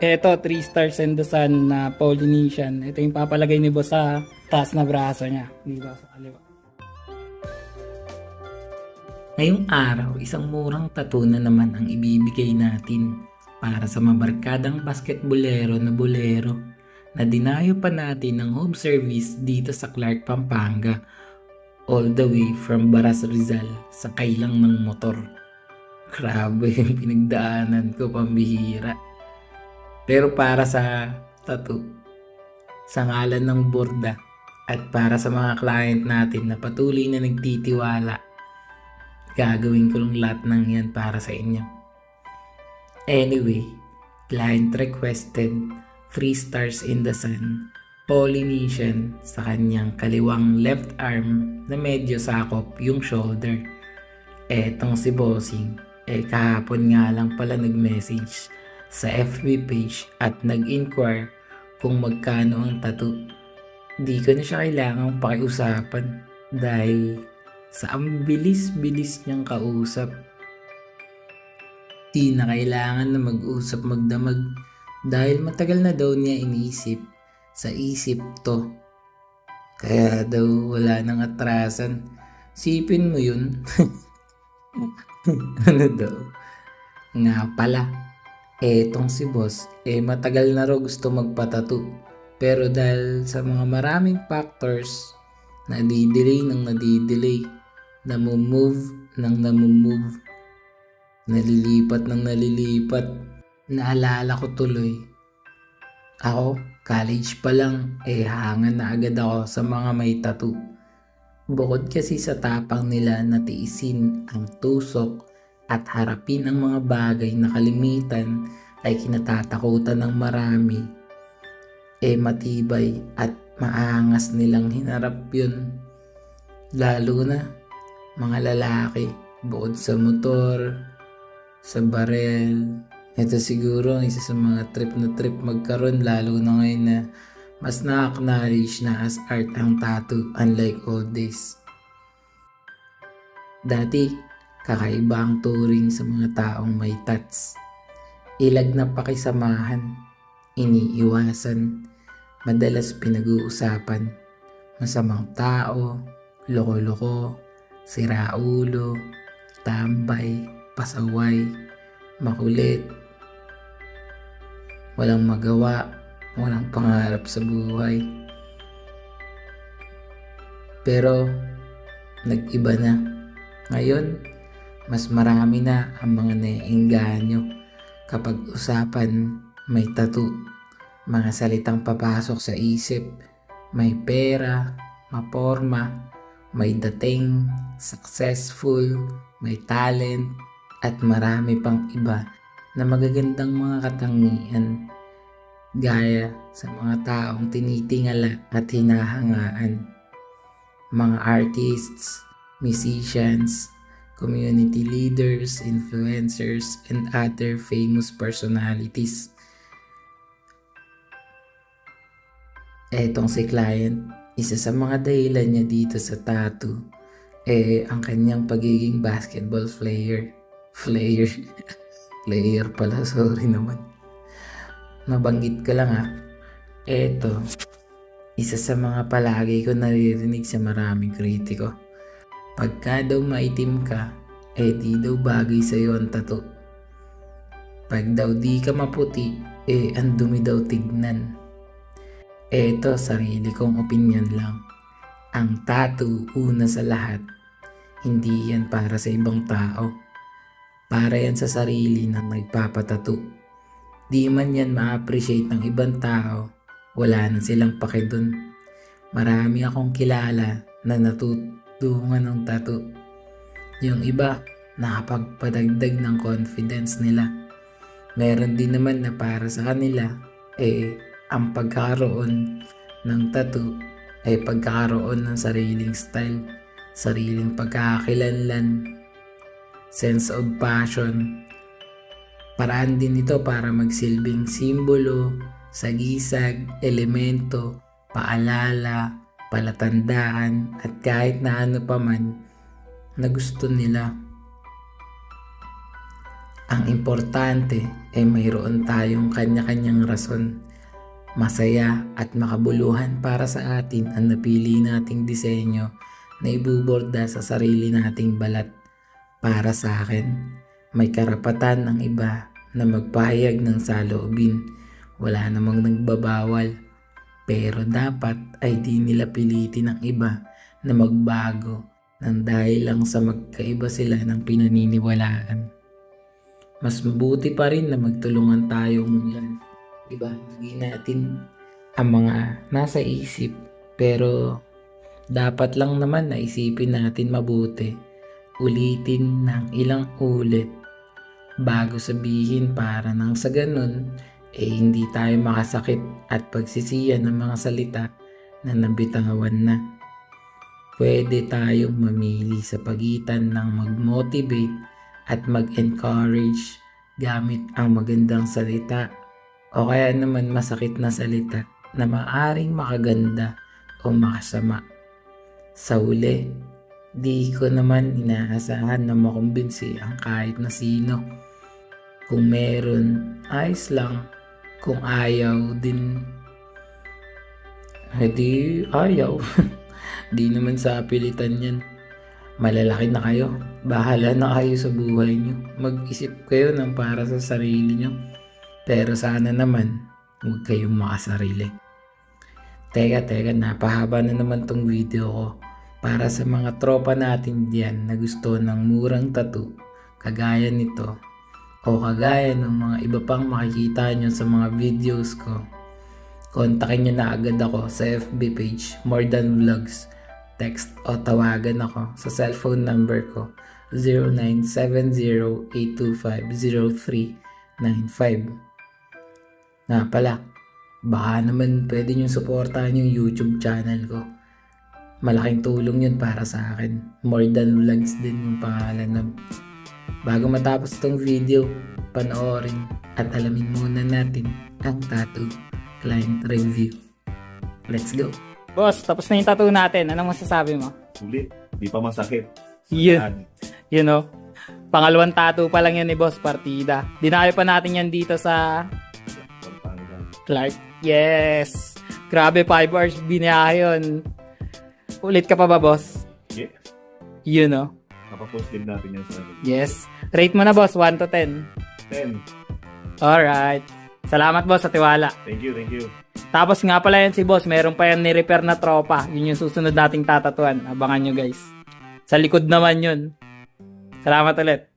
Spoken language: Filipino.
Ito, 3 stars in the sun na Polynesian. Ito yung papalagay ni boss sa taas na braso niya. Dito sa kaliwa. Ngayong araw, isang murang tattoo na naman ang ibibigay natin para sa mabarkadang basketbolero na bolero na dinayo pa natin ng home service dito sa Clark, Pampanga, all the way from Baras, Rizal, sakay lang ng motor. Grabe yung pinagdaanan ko, pambihira. Pero para sa tattoo, sa ngalan ng Borda, at para sa mga client natin na patuloy na nagtitiwala, gagawin ko lang lahat ng yan para sa inyo. Anyway, client requested 3 stars in the sun, Polynesian sa kanyang kaliwang left arm na medyo sakop yung shoulder. Etong si Bossing, kahapon nga lang pala nag-message sa FB page at nag-inquire kung magkano ang tattoo. Di ko na siya kailangang pakiusapan dahil sa ang bilis-bilis niyang kausap. Di na kailangan na mag-usap magdamag dahil matagal na daw niya iniisip sa isip to. Kaya daw wala nang atrasan. Sipin mo yun. Ano daw? Nga pala, etong si boss, matagal na raw gusto magpatattoo. Pero dahil sa mga maraming factors, nadidelay ng nadidelay, namumove ng namumove, nalilipat ng nalilipat. Naalala ko tuloy, ako, college pa lang, hangan na agad ako sa mga may tattoo. Bukod kasi sa tapang nila na tiisin ang tusok at harapin ang mga bagay na kalimitan ay kinatatakutan ng marami, matibay at maangas nilang hinarap yun. Lalo na mga lalaki, bukod sa motor, sa barel. Ito siguro ang isa sa mga trip magkaroon, lalo na ngayon na mas na-acknowledge na as art ang tattoo, unlike old days. Dati, kakaiba ang turing sa mga taong may tats. Ilag na pakisamahan, iniiwasan, madalas pinag-uusapan, masamang tao, loko-loko, siraulo, tambay, pasaway, makulit, walang magawa, walang pangarap sa buhay. Pero nag-iba na. Ngayon, mas marami na ang mga naiengganyo kapag usapan may tattoo. Mga salitang papasok sa isip, may pera, maporma, may dating, successful, may talent, at marami pang iba na magagandang mga katangian gaya sa mga taong tinitingala at hinahangaan. Mga artists, musicians, community leaders, influencers, and other famous personalities. Etong si client, isa sa mga dahilan niya dito sa tattoo, ang kanyang pagiging basketball player. Player pala, sorry naman. Nabanggit ko lang Eto, isa sa mga palagi ko naririnig sa maraming kritiko. Pagka daw maitim ka, di daw bagay sa'yo ang tattoo. Pag daw di ka maputi, ang dumi daw tignan. Eto, sarili kong opinion lang. Ang tattoo, una sa lahat, hindi yan para sa ibang tao. Para yan sa sarili ng nagpapatattoo. Di man yan ma-appreciate ng ibang tao, wala na silang pake dun. Marami akong kilala na natutulungan ng tattoo. Yung iba, nakapagpadagdag ng confidence nila. Meron din naman na para sa kanila, ang pagkakaroon ng tattoo ay pagkakaroon ng sariling style, sariling pagkakakilanlan, sense of passion. Paraan din ito para magsilbing simbolo, sagisag, elemento, paalala, palatandaan, at kahit na ano pa man na gusto nila. Ang importante ay mayroon tayong kanya-kanyang rason. Masaya at makabuluhan para sa atin ang napili nating disenyo na ibuborda sa sarili nating balat. Para sa akin, may karapatan ang iba na magpahayag ng saloobin. Wala namang nagbabawal. Pero dapat ay di nila pilitin ang iba na magbago nang dahil lang sa magkaiba sila ng pinaniniwalaan. Mas mabuti pa rin na magtulungan tayo umunlad. Ibahagi natin ang mga nasa isip, pero dapat lang naman na isipin natin mabuti. Ulitin ng ilang ulit bago sabihin para nang sa ganun hindi tayo makasakit at pagsisiyan ng mga salita na nabitawan na. Pwede tayong mamili sa pagitan ng mag-motivate at mag-encourage gamit ang magandang salita o kaya naman masakit na salita na maaring makaganda o makasama. Sa huli, di ko naman inaasahan na makumbinsi ang kahit na sino. Kung meron, ayos lang. Kung ayaw din, di ayaw. Di naman sa pilitan yan. Malalaki na kayo. Bahala na kayo sa buhay nyo. Mag-isip kayo ng para sa sarili nyo. Pero sana naman, huwag kayong makasarili. Teka, napahaba na naman tong video ko. Para sa mga tropa natin diyan na gusto ng murang tattoo, kagaya nito, o kagaya ng mga iba pang makikita nyo sa mga videos ko, kontakin nyo na agad ako sa FB page, More Than Vlogs. Text o tawagan ako sa cellphone number ko 0970-825-0395. Nga pala, baka naman pwede nyo suportahan yung YouTube channel ko. Malaking tulong yun para sa akin. More Than Vlogs din yung pangalan nun. Bago matapos tong video, panoorin at alamin muna natin ang tattoo client review. Let's go! Boss, tapos na yung tattoo natin. Anong masasabi mo? Sulit. Di pa masakit. Yun. You know, pangalawang tattoo pa lang yan ni Boss Partida. Dinayo pa natin yan dito sa Clark. Yes. Grabe, 5 hours biniyahe yun. Ulit ka pa ba, Boss? Yes. You know. Napapost din natin yan sa Yes. Rate mo na, Boss. 1 to 10. 10. Alright. Salamat, Boss, sa tiwala. Thank you. Tapos nga pala yan si Boss, meron pa yan ni-repair na tropa. Yun yung susunod nating tatatuan. Abangan nyo guys. Sa likod naman yun. Salamat ulit.